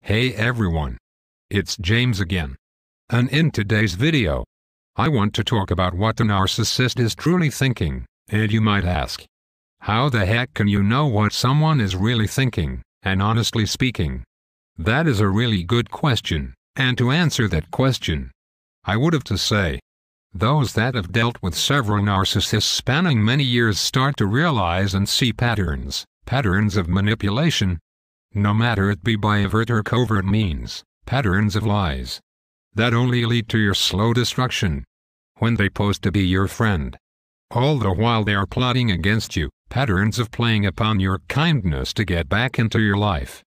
Hey everyone. It's James again. And in today's video, I want to talk about what the narcissist is truly thinking. And you might ask, how the heck can you know what someone is really thinking? And honestly speaking, that is a really good question. And to answer that question, I would have to say, those that have dealt with several narcissists spanning many years start to realize and see patterns of manipulation, no matter it be by overt or covert means, patterns of lies, that only lead to your slow destruction, when they pose to be your friend. All the while they are plotting against you, patterns of playing upon your kindness to get back into your life,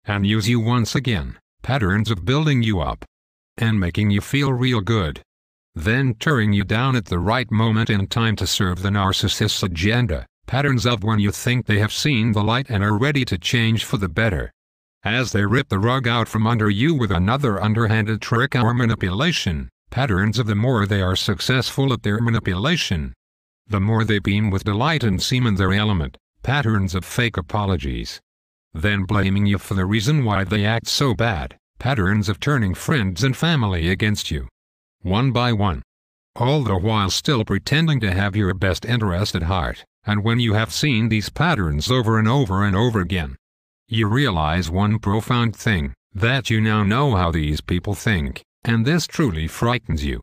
and use you once again, patterns of building you up, and making you feel real good, then tearing you down at the right moment in time to serve the narcissist's agenda. Patterns of when you think they have seen the light and are ready to change for the better, as they rip the rug out from under you with another underhanded trick or manipulation. Patterns of the more they are successful at their manipulation, the more they beam with delight and seem in their element. Patterns of fake apologies, then blaming you for the reason why they act so bad. Patterns of turning friends and family against you, one by one, all the while still pretending to have your best interest at heart. And when you have seen these patterns over and over and over again, you realize one profound thing, that you now know how these people think, and this truly frightens you.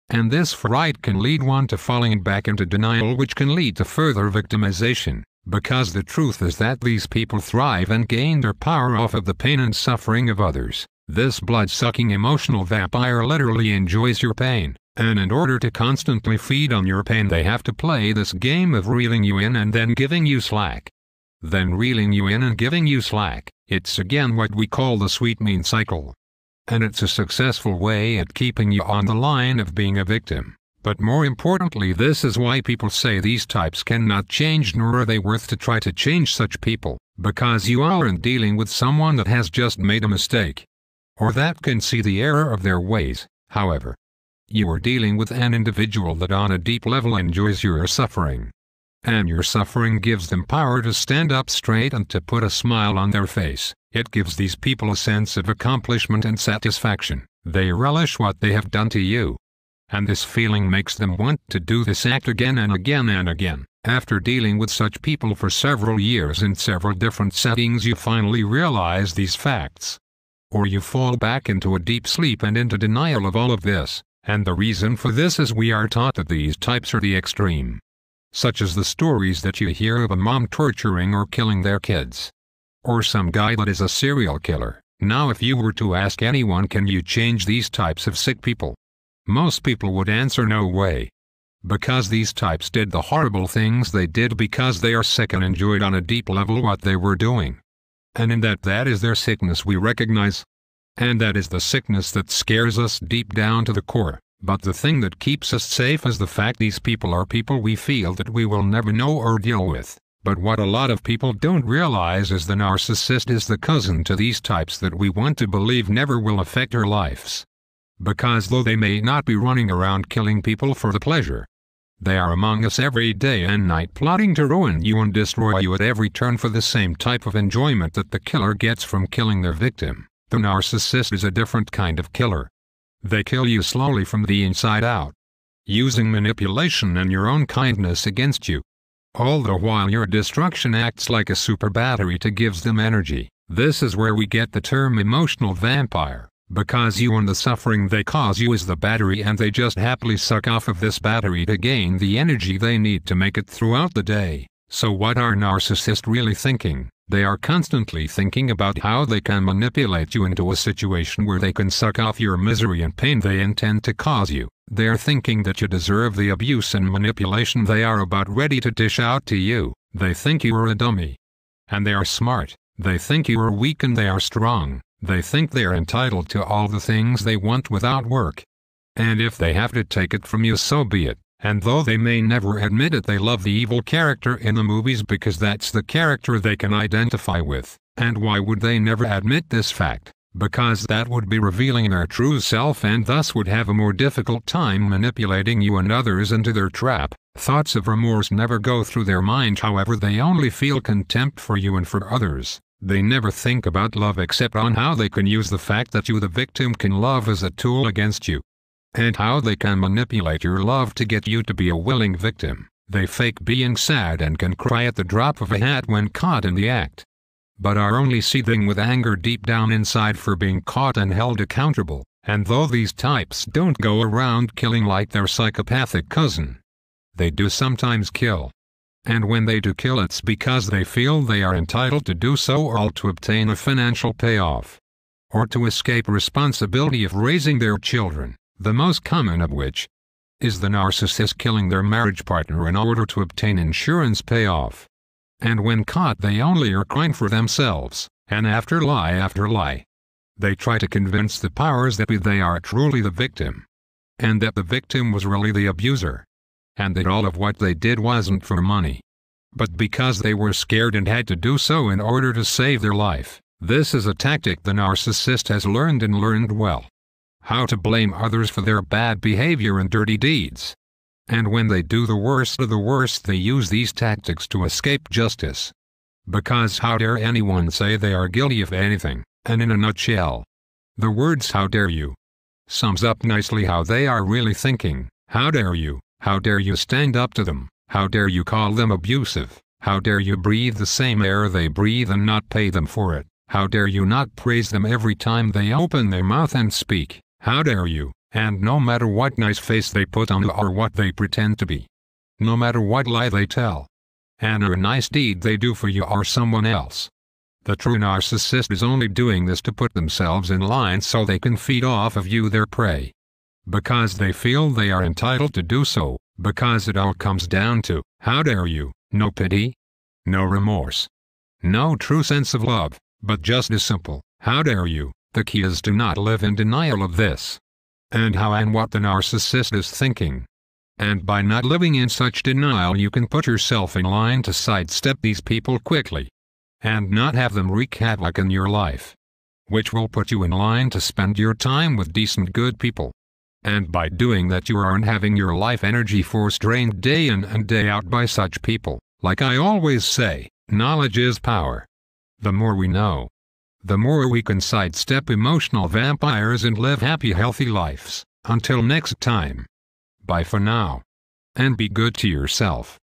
And this fright can lead one to falling back into denial, which can lead to further victimization, because the truth is that these people thrive and gain their power off of the pain and suffering of others. This blood-sucking emotional vampire literally enjoys your pain. And in order to constantly feed on your pain, they have to play this game of reeling you in and then giving you slack. Then reeling you in and giving you slack. It's again what we call the sweet mean cycle. And it's a successful way at keeping you on the line of being a victim. But more importantly, this is why people say these types cannot change, nor are they worth to try to change such people. Because you aren't dealing with someone that has just made a mistake, or that can see the error of their ways. However, you are dealing with an individual that on a deep level enjoys your suffering. And your suffering gives them power to stand up straight and to put a smile on their face. It gives these people a sense of accomplishment and satisfaction. They relish what they have done to you. And this feeling makes them want to do this act again and again and again. After dealing with such people for several years in several different settings, you finally realize these facts. Or you fall back into a deep sleep and into denial of all of this. And the reason for this is we are taught that these types are the extreme. Such as the stories that you hear of a mom torturing or killing their kids. Or some guy that is a serial killer. Now if you were to ask anyone, can you change these types of sick people? Most people would answer no way. Because these types did the horrible things they did because they are sick and enjoyed on a deep level what they were doing. And in that is their sickness we recognize. And that is the sickness that scares us deep down to the core. But the thing that keeps us safe is the fact these people are people we feel that we will never know or deal with. But what a lot of people don't realize is the narcissist is the cousin to these types that we want to believe never will affect our lives. Because though they may not be running around killing people for the pleasure, they are among us every day and night plotting to ruin you and destroy you at every turn for the same type of enjoyment that the killer gets from killing their victim. The narcissist is a different kind of killer. They kill you slowly from the inside out, using manipulation and your own kindness against you. All the while your destruction acts like a super battery to give them energy. This is where we get the term emotional vampire, because you and the suffering they cause you is the battery, and they just happily suck off of this battery to gain the energy they need to make it throughout the day. So what are narcissists really thinking? They are constantly thinking about how they can manipulate you into a situation where they can suck off your misery and pain they intend to cause you. They are thinking that you deserve the abuse and manipulation they are about ready to dish out to you. They think you are a dummy. And they are smart. They think you are weak and they are strong. They think they are entitled to all the things they want without work. And if they have to take it from you, so be it. And though they may never admit it, they love the evil character in the movies because that's the character they can identify with. And why would they never admit this fact? Because that would be revealing their true self, and thus would have a more difficult time manipulating you and others into their trap. Thoughts of remorse never go through their mind, however they only feel contempt for you and for others. They never think about love except on how they can use the fact that you the victim can love as a tool against you. And how they can manipulate your love to get you to be a willing victim. They fake being sad and can cry at the drop of a hat when caught in the act, but are only seething with anger deep down inside for being caught and held accountable. And though these types don't go around killing like their psychopathic cousin, they do sometimes kill. And when they do kill, it's because they feel they are entitled to do so, or to obtain a financial payoff, or to escape responsibility of raising their children, the most common of which is the narcissist killing their marriage partner in order to obtain insurance payoff. And when caught, they only are crying for themselves, and after lie, they try to convince the powers that be they are truly the victim, and that the victim was really the abuser, and that all of what they did wasn't for money, but because they were scared and had to do so in order to save their life. This is a tactic the narcissist has learned, and learned well. How to blame others for their bad behavior and dirty deeds. And when they do the worst of the worst, they use these tactics to escape justice. Because how dare anyone say they are guilty of anything? And in a nutshell, the words "how dare you" sums up nicely how they are really thinking. How dare you? How dare you stand up to them? How dare you call them abusive? How dare you breathe the same air they breathe and not pay them for it? How dare you not praise them every time they open their mouth and speak? How dare you? And no matter what nice face they put on or what they pretend to be, no matter what lie they tell, and a nice deed they do for you or someone else, the true narcissist is only doing this to put themselves in line so they can feed off of you, their prey. Because they feel they are entitled to do so, because it all comes down to, how dare you? No pity, no remorse, no true sense of love, but just a simple, how dare you? The key is to not live in denial of this, and how and what the narcissist is thinking. And by not living in such denial, you can put yourself in line to sidestep these people quickly, and not have them wreak havoc in your life, which will put you in line to spend your time with decent good people. And by doing that, you aren't having your life energy force drained day in and day out by such people. Like I always say, knowledge is power. The more we know, the more we can sidestep emotional vampires and live happy, healthy lives. Until next time, bye for now, and be good to yourself.